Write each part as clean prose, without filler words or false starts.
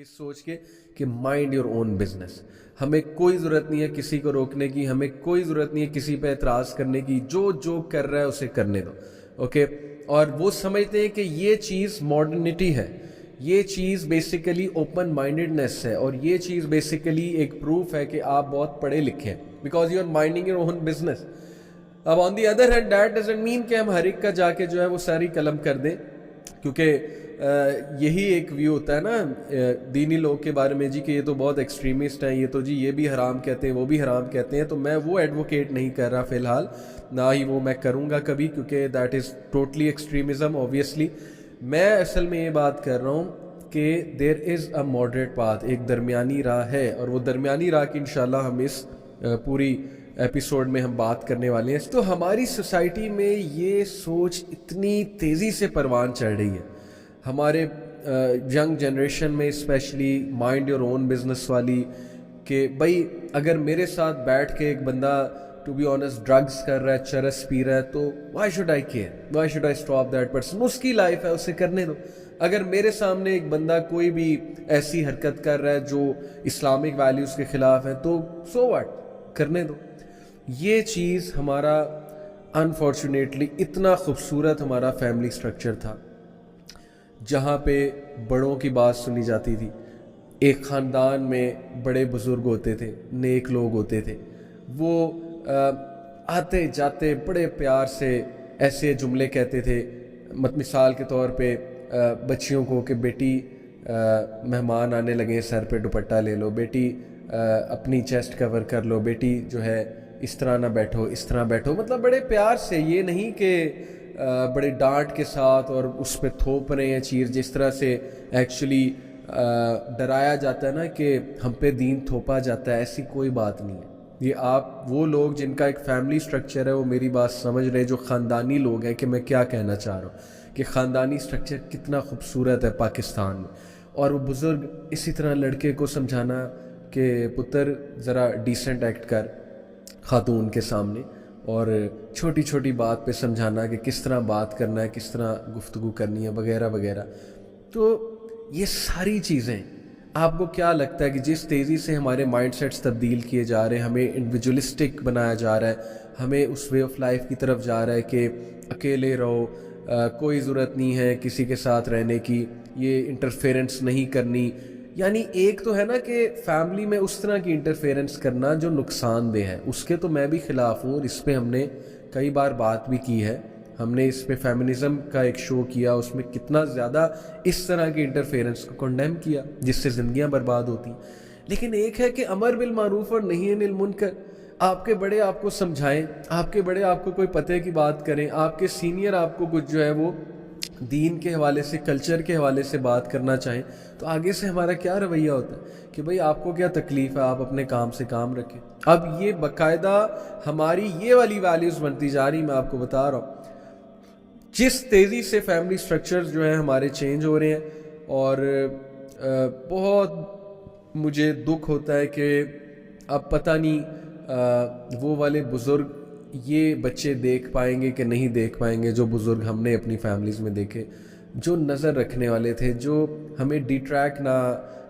اس سوچ کے کہ مائنڈ یور اون بزنس. ہمیں کوئی ضرورت نہیں ہے کسی کو روکنے کی, ہمیں کوئی ضرورت نہیں ہے کسی پہ اعتراض کرنے کی, جو کر رہا ہے اسے کرنے دو. اوکے, اور وہ سمجھتے ہیں کہ یہ چیز ماڈرنٹی ہے, یہ چیز بیسیکلی اوپن مائنڈڈنیس ہے, اور یہ چیز بیسیکلی ایک پروف ہے کہ آپ بہت پڑھے لکھے ہیں, because you are minding your own business. اب on the other hand that doesn't mean کہ ہم ہر ایک کا جا کے جو ہے وہ ساری قلم کر دیں, کیونکہ یہی ایک ویو ہوتا ہے نا دینی لوگ کے بارے میں جی کہ یہ تو بہت ایکسٹریمسٹ ہیں, یہ تو جی یہ بھی حرام کہتے ہیں وہ بھی حرام کہتے ہیں. تو میں وہ ایڈوکیٹ نہیں کر رہا فی الحال, نہ ہی وہ میں کروں گا کبھی, کیونکہ that is totally extremism obviously. میں اصل میں یہ بات کر رہا ہوں کہ دیر از اے ماڈریٹ پاتھ, ایک درمیانی راہ ہے, اور وہ درمیانی راہ کی انشاءاللہ ہم اس پوری ایپیسوڈ میں ہم بات کرنے والے ہیں. تو ہماری سوسائٹی میں یہ سوچ اتنی تیزی سے پروان چڑھ رہی ہے, ہمارے ینگ جنریشن میں specially mind your own business والی, کہ بھائی اگر میرے ساتھ بیٹھ کے ایک بندہ ٹو بی آنیسٹ ڈرگس کر رہا ہے, چرس پی رہا ہے, تو why should I care, why should I stop that person, اس کی لائف ہے اسے کرنے دو. اگر میرے سامنے ایک بندہ کوئی بھی ایسی حرکت کر رہا ہے جو اسلامک ویلیوز کے خلاف ہے, تو سو واٹ, کرنے دو. یہ چیز ہمارا انفارچونیٹلی اتنا خوبصورت ہمارا فیملی سٹرکچر تھا جہاں پہ بڑوں کی بات سنی جاتی تھی. ایک خاندان میں بڑے بزرگ ہوتے تھے, نیک لوگ ہوتے تھے, وہ آتے جاتے بڑے پیار سے ایسے جملے کہتے تھے, مثال کے طور پہ بچیوں کو کہ بیٹی مہمان آنے لگے سر پہ دوپٹہ لے لو, بیٹی اپنی چیسٹ کور کر لو, بیٹی جو ہے اس طرح نہ بیٹھو, اس طرح بیٹھو. مطلب بڑے پیار سے, یہ نہیں کہ بڑے ڈانٹ کے ساتھ اور اس پہ تھوپ رہے ہیں چیز, جس طرح سے ایکچولی ڈرایا جاتا ہے نا کہ ہم پہ دین تھوپا جاتا ہے. ایسی کوئی بات نہیں ہے. یہ آپ وہ لوگ جن کا ایک فیملی سٹرکچر ہے وہ میری بات سمجھ رہے, جو خاندانی لوگ ہیں, کہ میں کیا کہنا چاہ رہا ہوں کہ خاندانی سٹرکچر کتنا خوبصورت ہے پاکستان میں. اور وہ بزرگ اسی طرح لڑکے کو سمجھانا کہ پتر ذرا ڈیسنٹ ایکٹ کر خاتون کے سامنے, اور چھوٹی چھوٹی بات پہ سمجھانا کہ کس طرح بات کرنا ہے, کس طرح گفتگو کرنی ہے, وغیرہ وغیرہ. تو یہ ساری چیزیں آپ کو کیا لگتا ہے کہ جس تیزی سے ہمارے مائنڈ سیٹس تبدیل کیے جا رہے ہیں, ہمیں انڈیویجولسٹک بنایا جا رہا ہے, ہمیں اس وے آف لائف کی طرف جا رہا ہے کہ اکیلے رہو, کوئی ضرورت نہیں ہے کسی کے ساتھ رہنے کی, یہ انٹرفیرنس نہیں کرنی. یعنی ایک تو ہے نا کہ فیملی میں اس طرح کی انٹرفیرنس کرنا جو نقصان دہ ہے, اس کے تو میں بھی خلاف ہوں, اور اس پہ ہم نے کئی بار بات بھی کی ہے. ہم نے اس پہ فیمنزم کا ایک شو کیا, اس میں کتنا زیادہ اس طرح کی انٹرفیرنس کو کنڈیم کیا جس سے زندگیاں برباد ہوتی. لیکن ایک ہے کہ امر بالمعروف اور نہی عن المنکر, آپ کے بڑے آپ کو سمجھائیں, آپ کے بڑے آپ کو کوئی پتے کی بات کریں, آپ کے سینئر آپ کو کچھ جو ہے وہ دین کے حوالے سے, کلچر کے حوالے سے بات کرنا چاہیں, تو آگے سے ہمارا کیا رویہ ہوتا ہے کہ بھئی آپ کو کیا تکلیف ہے, آپ اپنے کام سے کام رکھیں. اب یہ باقاعدہ ہماری یہ والی ویلیوز بنتی جا رہی. میں آپ کو بتا رہا ہوں جس تیزی سے فیملی سٹرکچرز جو ہیں ہمارے چینج ہو رہے ہیں, اور بہت مجھے دکھ ہوتا ہے کہ اب پتہ نہیں وہ والے بزرگ یہ بچے دیکھ پائیں گے کہ نہیں دیکھ پائیں گے جو بزرگ ہم نے اپنی فیملیز میں دیکھے, جو نظر رکھنے والے تھے, جو ہمیں ڈیٹریک نہ,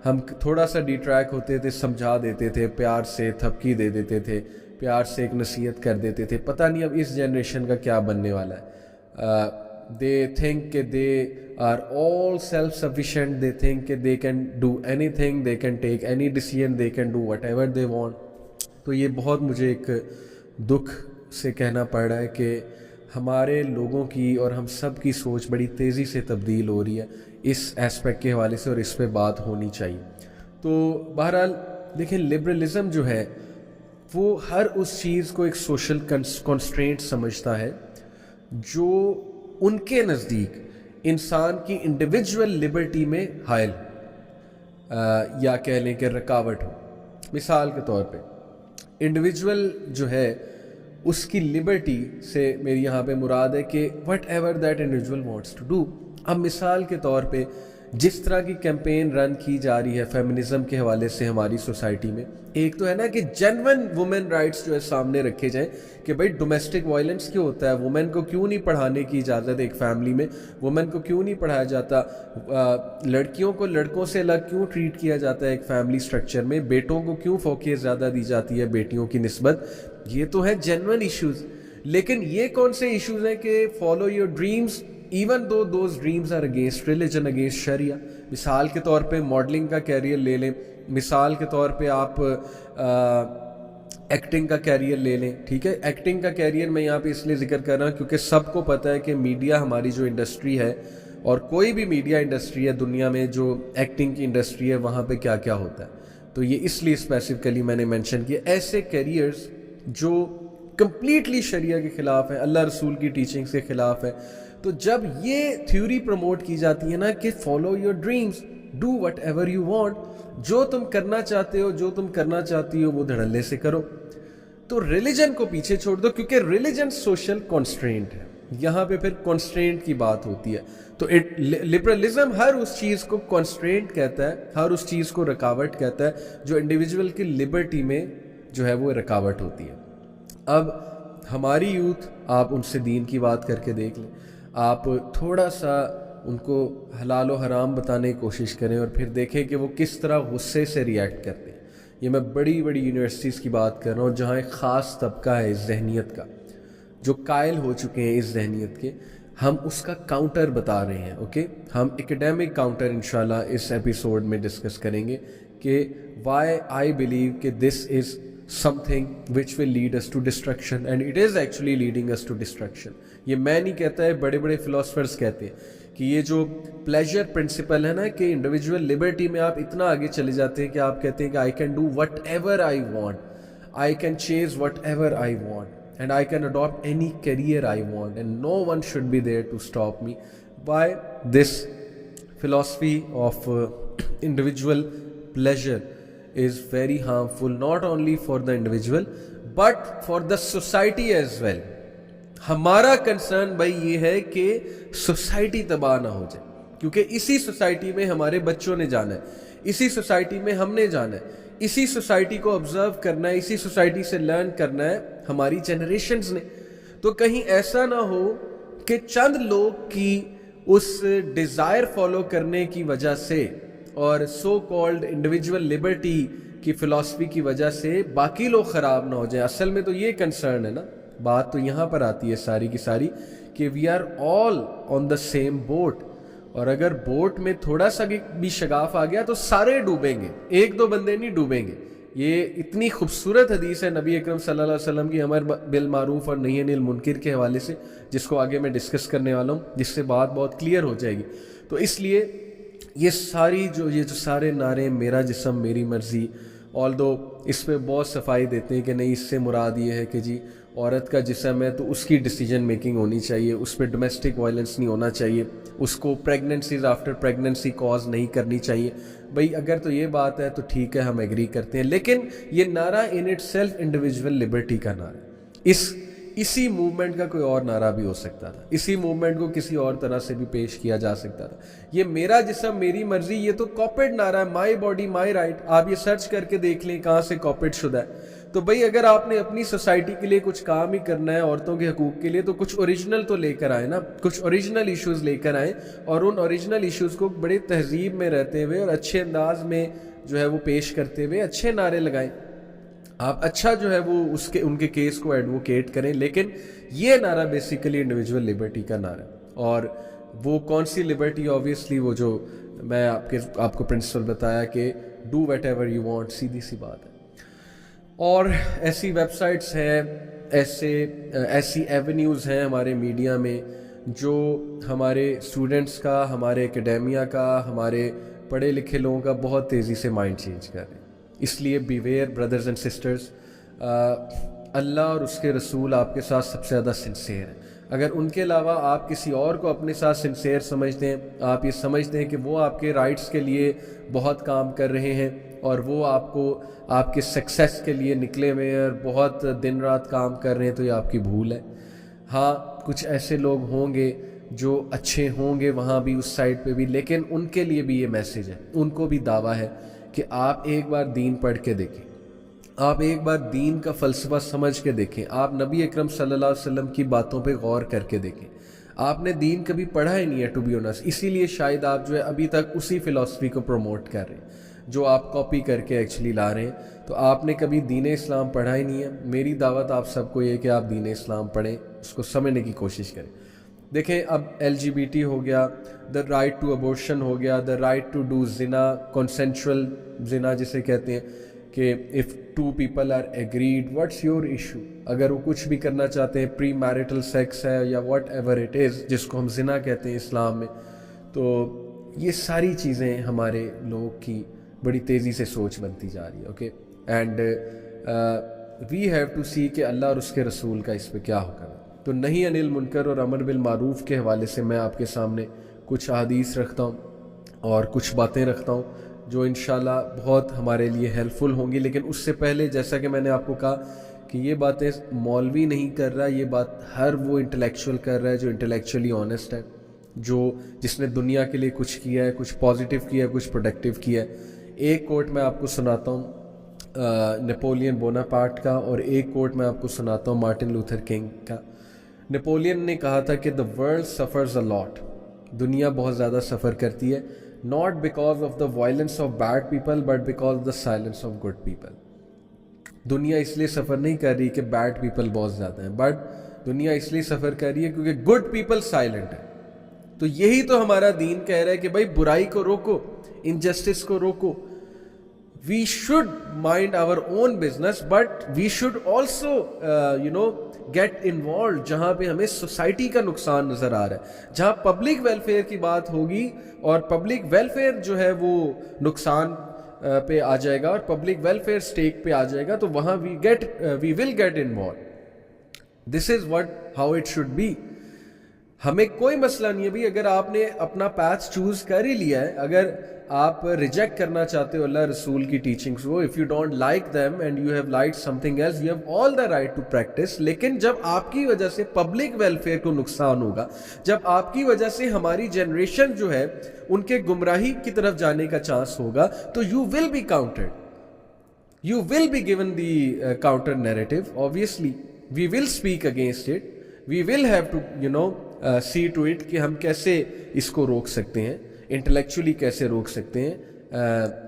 ہم تھوڑا سا ڈیٹریک ہوتے تھے سمجھا دیتے تھے, پیار سے تھپکی دے دیتے تھے, پیار سے ایک نصیحت کر دیتے تھے. پتہ نہیں اب اس جنریشن کا کیا بننے والا ہے. they think کہ they are all self sufficient, they think کہ they can do anything, they can take any decision, they can do whatever they want. تو یہ بہت مجھے ایک دکھ سے کہنا پڑ رہا ہے کہ ہمارے لوگوں کی اور ہم سب کی سوچ بڑی تیزی سے تبدیل ہو رہی ہے اس ایسپیکٹ کے حوالے سے, اور اس پہ بات ہونی چاہیے. تو بہرحال دیکھیں, لبرلزم جو ہے وہ ہر اس چیز کو ایک سوشل کنسٹرینٹ سمجھتا ہے جو ان کے نزدیک انسان کی انڈیویجول لبرٹی میں حائل یا کہہ لیں کہ رکاوٹ ہو. مثال کے طور پہ انڈیویجول جو ہے اس کی لبرٹی سے میری یہاں پہ مراد ہے کہ whatever that individual wants to do. اب مثال کے طور پہ جس طرح کی کیمپین رن کی جا رہی ہے فیمنزم کے حوالے سے ہماری سوسائٹی میں، ایک تو ہے نا کہ جینون وومن رائٹس جو ہے سامنے رکھے جائیں کہ بھائی ڈومیسٹک وائلنس کیوں ہوتا ہے، وومن کو کیوں نہیں پڑھانے کی اجازت ایک فیملی میں، وومن کو کیوں نہیں پڑھایا جاتا، لڑکیوں کو لڑکوں سے الگ کیوں ٹریٹ کیا جاتا ہے ایک فیملی سٹرکچر میں، بیٹوں کو کیوں فوقیت زیادہ دی جاتی ہے بیٹیوں کی نسبت. یہ تو ہے جینون ایشوز. لیکن یہ کون سے ایشوز ہیں کہ follow your dreams even though those dreams are against religion, against sharia. مثال کے طور پہ ماڈلنگ کا کیریئر لے لیں، مثال کے طور پہ آپ ایکٹنگ کا کیریئر لے لیں. ٹھیک ہے، ایکٹنگ کا کیریئر میں یہاں پہ اس لیے ذکر کر رہا ہوں کیونکہ سب کو پتہ ہے کہ میڈیا ہماری جو انڈسٹری ہے، اور کوئی بھی میڈیا انڈسٹری ہے دنیا میں جو ایکٹنگ کی انڈسٹری ہے، وہاں پہ کیا کیا ہوتا ہے. تو یہ اس لیے اسپیسیفکلی میں نے مینشن کیا ایسے کیریئرز جو کمپلیٹلی شریعہ کے خلاف ہے، اللہ رسول کی ٹیچنگز کے خلاف ہے. تو جب یہ تھیوری پروموٹ کی جاتی ہے نا کہ follow your dreams, do what ever you want, جو تم کرنا چاہتے ہو، جو تم کرنا چاہتی ہو وہ دھڑلے سے کرو، تو ریلیجن کو پیچھے چھوڑ دو، کیونکہ ریلیجن سوشل کانسٹرینٹ ہے. یہاں پہ پھر کانسٹرینٹ کی بات ہوتی ہے. تو لبرلزم ہر اس چیز کو کانسٹرینٹ کہتا ہے، ہر اس چیز کو رکاوٹ کہتا ہے جو انڈیویجول کی لبرٹی میں جو ہے وہ رکاوٹ ہوتی ہے. اب ہماری یوتھ، آپ ان سے دین کی بات کر کے دیکھ لیں، آپ تھوڑا سا ان کو حلال و حرام بتانے کی کوشش کریں اور پھر دیکھیں کہ وہ کس طرح غصے سے ریئیکٹ کرتے ہیں. یہ میں بڑی بڑی یونیورسٹیز کی بات کر رہا ہوں جہاں ایک خاص طبقہ ہے اس ذہنیت کا، جو قائل ہو چکے ہیں اس ذہنیت کے. ہم اس کا کاؤنٹر بتا رہے ہیں. اوکے، ہم ایکیڈیمک کاؤنٹر انشاءاللہ اس ایپیسوڈ میں ڈسکس کریں گے کہ وائی آئی بلیو کہ دس از something which will lead us to destruction and it is actually leading us to destruction. یہ میں نہیں کہتا ہے، بڑے بڑے فلاسفرز کہتے ہیں کہ یہ جو پلیجر پرنسپل ہے نا کہ انڈیویجول لبرٹی میں آپ اتنا آگے چلے جاتے ہیں کہ آپ کہتے ہیں کہ I can do whatever I want, I can chase whatever I want and I can adopt any career I want and no one should be there to stop me. Why this philosophy of individual pleasure is very harmful not only for the individual but for the society as well. ہمارا concern بھائی یہ ہے کہ society تباہ نہ ہو جائے، کیونکہ اسی سوسائٹی میں ہمارے بچوں نے جانا ہے، اسی سوسائٹی میں ہم نے جانا ہے، اسی سوسائٹی کو آبزرو کرنا ہے، اسی سوسائٹی سے لرن کرنا ہے ہماری جنریشنز نے. تو کہیں ایسا نہ ہو کہ چند لوگ کی اس ڈیزائر فالو کرنے کی وجہ سے اور سو کالڈ انڈیویجول لبرٹی کی فلسفی کی وجہ سے باقی لوگ خراب نہ ہو جائیں. اصل میں تو یہ کنسرن ہے نا، بات تو یہاں پر آتی ہے ساری کی ساری کہ we are all on the same boat, اور اگر بوٹ میں تھوڑا سا بھی شگاف آ گیا تو سارے ڈوبیں گے، ایک دو بندے نہیں ڈوبیں گے. یہ اتنی خوبصورت حدیث ہے نبی اکرم صلی اللہ علیہ وسلم کی امر بالمعروف اور نہی عن المنکر کے حوالے سے، جس کو آگے میں ڈسکس کرنے والا ہوں، جس سے بات بہت کلیئر ہو جائے گی. تو اس لیے یہ جو سارے نعرے میرا جسم میری مرضی، آلدو اس پہ بہت صفائی دیتے ہیں کہ نہیں، اس سے مراد یہ ہے کہ جی عورت کا جسم ہے تو اس کی ڈیسیجن میکنگ ہونی چاہیے، اس پہ ڈومیسٹک وائلنس نہیں ہونا چاہیے، اس کو پریگننسیز آفٹر پریگننسی کاز نہیں کرنی چاہیے. بھئی اگر تو یہ بات ہے تو ٹھیک ہے، ہم ایگری کرتے ہیں، لیکن یہ نعرہ in it self individual Liberty کا نعرہ ہے. اسی موومنٹ کا کوئی اور نعرہ بھی ہو سکتا تھا، اسی موومنٹ کو کسی اور طرح سے بھی پیش کیا جا سکتا تھا. یہ میرا جسم میری مرضی، یہ تو کاپیڈ نعرہ ہے، مائی باڈی مائی رائٹ. آپ یہ سرچ کر کے دیکھ لیں کہاں سے کاپیڈ شدہ ہے. تو بھئی اگر آپ نے اپنی سوسائٹی کے لیے کچھ کام ہی کرنا ہے، عورتوں کے حقوق کے لیے، تو کچھ اوریجنل تو لے کر آئے نا، کچھ اوریجنل ایشوز لے کر آئیں، اور ان اوریجنل ایشوز کو بڑے تہذیب میں رہتے ہوئے اور اچھے انداز میں جو ہے وہ پیش کرتے ہوئے اچھے نعرے لگائیں. آپ اچھا جو ہے وہ ان کے کیس کو ایڈوکیٹ کریں. لیکن یہ نعرہ بیسیکلی انڈیویجول لبرٹی کا نعرہ ہے. اور وہ کون سی لبرٹی؟ آبویسلی وہ جو میں آپ کو پرنسپل بتایا کہ do what ever you want, سیدھی سی بات ہے. اور ایسی ویب سائٹس ہیں، ایسی ایونیوز ہیں ہمارے میڈیا میں جو ہمارے اسٹوڈنٹس کا، ہمارے اکیڈیمیا کا، ہمارے پڑھے لکھے لوگوں کا بہت تیزی سے مائنڈ چینج کر رہے ہیں. اس لیے بیویئر بردرز اینڈ سسٹرز، اللہ اور اس کے رسول آپ کے ساتھ سب سے زیادہ سنسیئر ہیں. اگر ان کے علاوہ آپ کسی اور کو اپنے ساتھ سنسیئر سمجھتے ہیں، آپ یہ سمجھتے ہیں کہ وہ آپ کے رائٹس کے لیے بہت کام کر رہے ہیں اور وہ آپ کو آپ کے سکسیس کے لیے نکلے ہوئے ہیں اور بہت دن رات کام کر رہے ہیں، تو یہ آپ کی بھول ہے. ہاں کچھ ایسے لوگ ہوں گے جو اچھے ہوں گے وہاں بھی اس سائڈ پہ بھی، لیکن ان کے لیے بھی یہ میسیج ہے، ان کو بھی دعویٰ ہے کہ آپ ایک بار دین پڑھ کے دیکھیں، آپ ایک بار دین کا فلسفہ سمجھ کے دیکھیں، آپ نبی اکرم صلی اللہ علیہ وسلم کی باتوں پہ غور کر کے دیکھیں۔ آپ نے دین کبھی پڑھا ہی نہیں ہے ٹو بی آنیسٹ، اسی لیے شاید آپ جو ہے ابھی تک اسی فلسفی کو پروموٹ کر رہے ہیں جو آپ کاپی کر کے ایکچولی لا رہے ہیں۔ تو آپ نے کبھی دین اسلام پڑھا ہی نہیں ہے۔ میری دعوت آپ سب کو یہ کہ آپ دین اسلام پڑھیں، اس کو سمجھنے کی کوشش کریں۔ دیکھیں اب LGBT ہو گیا، دا رائٹ ٹو ابورشن ہو گیا، دا رائٹ ٹو ڈو زنا، کنسنشول زنا جسے کہتے ہیں کہ if two people are agreed, what's your issue? اگر وہ کچھ بھی کرنا چاہتے ہیں، پری میرٹل سیکس ہے یا واٹ ایور اٹ از، جس کو ہم زنا کہتے ہیں اسلام میں، تو یہ ساری چیزیں ہمارے لوگوں کی بڑی تیزی سے سوچ بنتی جا رہی ہے۔ Okay, and we have to see کہ اللہ اور اس کے رسول کا اس پہ کیا حکم ہے۔ تو نہیں انل منکر اور امر بالمعروف کے حوالے سے میں آپ کے سامنے کچھ احادیث رکھتا ہوں اور کچھ باتیں رکھتا ہوں جو انشاءاللہ بہت ہمارے لیے ہیلپ فل ہوں گی۔ لیکن اس سے پہلے جیسا کہ میں نے آپ کو کہا کہ یہ باتیں مولوی نہیں کر رہا، یہ بات ہر وہ انٹلیکچوئل کر رہا ہے جو انٹلیکچولی آنیسٹ ہے، جس نے دنیا کے لیے کچھ کیا ہے، کچھ پازیٹیو کیا ہے، کچھ پروڈکٹیو کیا ہے۔ ایک کوٹ میں آپ کو سناتا ہوں نیپولین بوناپارٹ کا، اور ایک کوٹ میں آپ کو سناتا ہوں مارٹن لوتھر کنگ کا۔ نیپولین نے کہا تھا کہ the world suffers a lot، دنیا بہت زیادہ سفر کرتی ہے، not because of the violence of bad people but because of the silence of good people۔ دنیا اس لیے سفر نہیں کر رہی کہ بیڈ پیپل بہت زیادہ ہیں، بٹ دنیا اس لیے سفر کر رہی ہے کیونکہ گڈ پیپل سائلنٹ ہے۔ تو یہی تو ہمارا دین کہہ رہا ہے کہ بھائی برائی کو روکو، انجسٹس کو روکو۔ We should mind our own business but we should also get involved جہاں پہ ہمیں سوسائٹی کا نقصان نظر آ رہا ہے، جہاں پبلک ویلفیئر کی بات ہوگی اور پبلک ویلفیئر جو ہے وہ نقصان پہ آ جائے گا اور پبلک ویلفیئر سٹیک پہ آ جائے گا، تو وہاں we will get involved۔ This is how it should be۔ ہمیں کوئی مسئلہ نہیں ہے بھی، اگر آپ نے اپنا پیتھ چوز کر ہی لیا ہے، اگر آپ ریجیکٹ کرنا چاہتے ہو اللہ رسول کی ٹیچنگس کو، if you don't like them and you have like something else, you have all the right to practice. لیکن جب آپ کی وجہ سے پبلک ویلفیئر کو نقصان ہوگا، جب آپ کی وجہ سے ہماری جنریشن جو ہے ان کے گمراہی کی طرف جانے کا چانس ہوگا، تو you will be countered, you will be given the counter narrative. Obviously we will speak against it, we will have to see to it کہ ہم کیسے اس کو روک سکتے ہیں، انٹلیکچولی کیسے روک سکتے ہیں،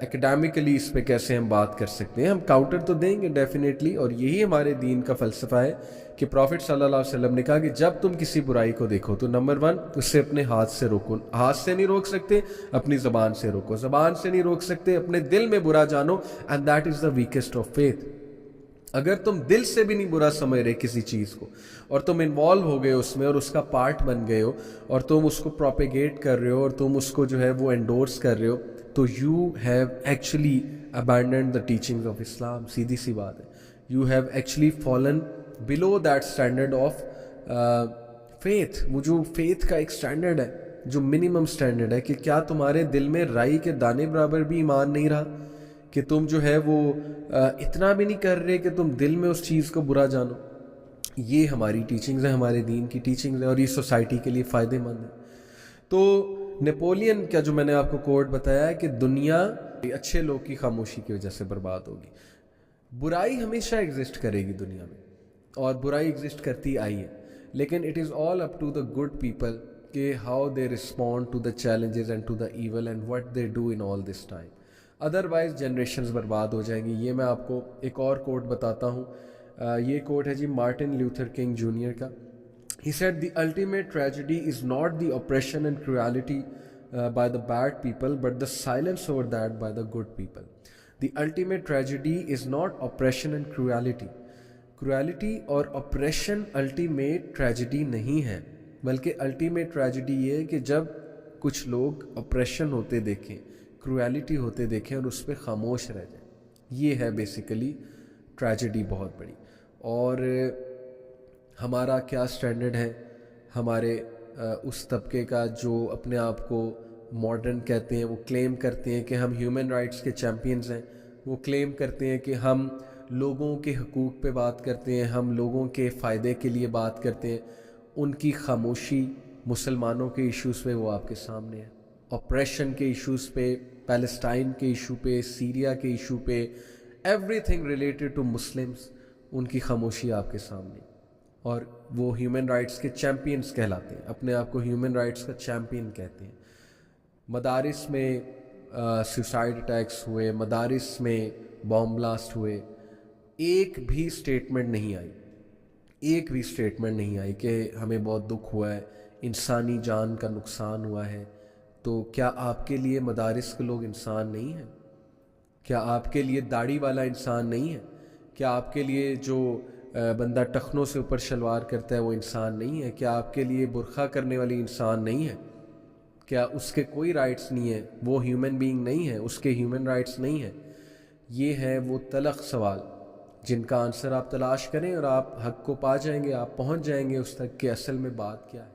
اکیڈیمکلی اس پہ کیسے ہم بات کر سکتے ہیں۔ ہم کاؤنٹر تو دیں گے ڈیفینیٹلی، اور یہی ہمارے دین کا فلسفہ ہے کہ پروفٹ صلی اللہ علیہ وسلم نے کہا کہ جب تم کسی برائی کو دیکھو تو نمبر 1 اسے اپنے ہاتھ سے روکو، ہاتھ سے نہیں روک سکتے اپنی زبان سے روکو، زبان سے نہیں روک سکتے اپنے دل میں برا جانو، and that is the ویکسٹ of faith. اگر تم دل سے بھی نہیں برا سمجھ رہے کسی چیز کو اور تم انوالو ہو گئے اس میں اور اس کا پارٹ بن گئے ہو اور تم اس کو پروپیگیٹ کر رہے ہو اور تم اس کو جو ہے وہ انڈورس کر رہے ہو، تو you have actually abandoned the teachings of Islam. سیدھی سی بات ہے، you have actually fallen below that standard of faith. وہ جو فیتھ کا ایک اسٹینڈرڈ ہے، جو منیمم اسٹینڈرڈ ہے، کہ کیا تمہارے دل میں رائی کے دانے برابر بھی ایمان نہیں رہا، کہ تم جو ہے وہ اتنا بھی نہیں کر رہے کہ تم دل میں اس چیز کو برا جانو۔ یہ ہماری ٹیچنگز ہیں، ہمارے دین کی ٹیچنگز ہیں، اور یہ سوسائٹی کے لیے فائدہ مند ہے۔ تو نیپولین کا جو میں نے آپ کو کوٹ بتایا ہے کہ دنیا اچھے لوگ کی خاموشی کی وجہ سے برباد ہوگی۔ برائی ہمیشہ ایگزسٹ کرے گی دنیا میں، اور برائی ایگزسٹ کرتی آئی ہے، لیکن it is all up to the good people کہ how they respond to the challenges and to the evil and what they do in all this time. Otherwise generations برباد ہو جائیں گی۔ یہ میں آپ کو ایک اور کوٹ بتاتا ہوں، یہ کوٹ ہے جی مارٹن لیوتھر کنگ جونیئر کا۔ He said the ultimate tragedy is not the oppression and cruelty by the bad people but the silence over that by the good people. The ultimate tragedy is not oppression and cruelty. Cruelty اور oppression ultimate tragedy نہیں ہے، بلکہ ultimate tragedy یہ ہے کہ جب کچھ لوگ oppression ہوتے دیکھیں، کرویلٹی ہوتے دیکھیں اور اس پہ خاموش رہ جائیں، یہ ہے بیسیکلی ٹریجڈی بہت بڑی۔ اور ہمارا کیا سٹینڈرڈ ہے ہمارے اس طبقے کا جو اپنے آپ کو ماڈرن کہتے ہیں، وہ کلیم کرتے ہیں کہ ہم ہیومن رائٹس کے چیمپئنز ہیں، وہ کلیم کرتے ہیں کہ ہم لوگوں کے حقوق پہ بات کرتے ہیں، ہم لوگوں کے فائدے کے لیے بات کرتے ہیں۔ ان کی خاموشی مسلمانوں کے ایشوز پہ وہ آپ کے سامنے ہے، اپریشن کے ایشوز پہ، پیلسٹائن کے ایشو پہ، سیریا کے ایشو پہ، everything related to Muslims, ان کی خاموشی آپ کے سامنے. اور وہ ہیومن رائٹس کے چیمپئنز کہلاتے ہیں، اپنے آپ کو ہیومن رائٹس کا چیمپئن کہتے ہیں. مدارس میں سوسائڈ اٹیکس ہوئے، مدارس میں بام بلاسٹ ہوئے، ایک بھی اسٹیٹمنٹ نہیں آئی، ایک بھی اسٹیٹمنٹ نہیں آئی کہ ہمیں بہت دکھ ہوا ہے، انسانی جان کا نقصان ہوا ہے. تو کیا آپ کے لیے مدارس کے لوگ انسان نہیں ہیں؟ کیا آپ کے لیے داڑھی والا انسان نہیں ہے؟ کیا آپ کے لیے جو بندہ ٹخنوں سے اوپر شلوار کرتا ہے وہ انسان نہیں ہے؟ کیا آپ کے لیے برقع کرنے والی انسان نہیں ہے؟ کیا اس کے کوئی رائٹس نہیں ہیں؟ وہ ہیومن بینگ نہیں ہے؟ اس کے ہیومن رائٹس نہیں ہیں؟ یہ ہے وہ تلخ سوال جن کا آنسر آپ تلاش کریں اور آپ حق کو پا جائیں گے، آپ پہنچ جائیں گے اس تک کہ اصل میں بات کیا ہے.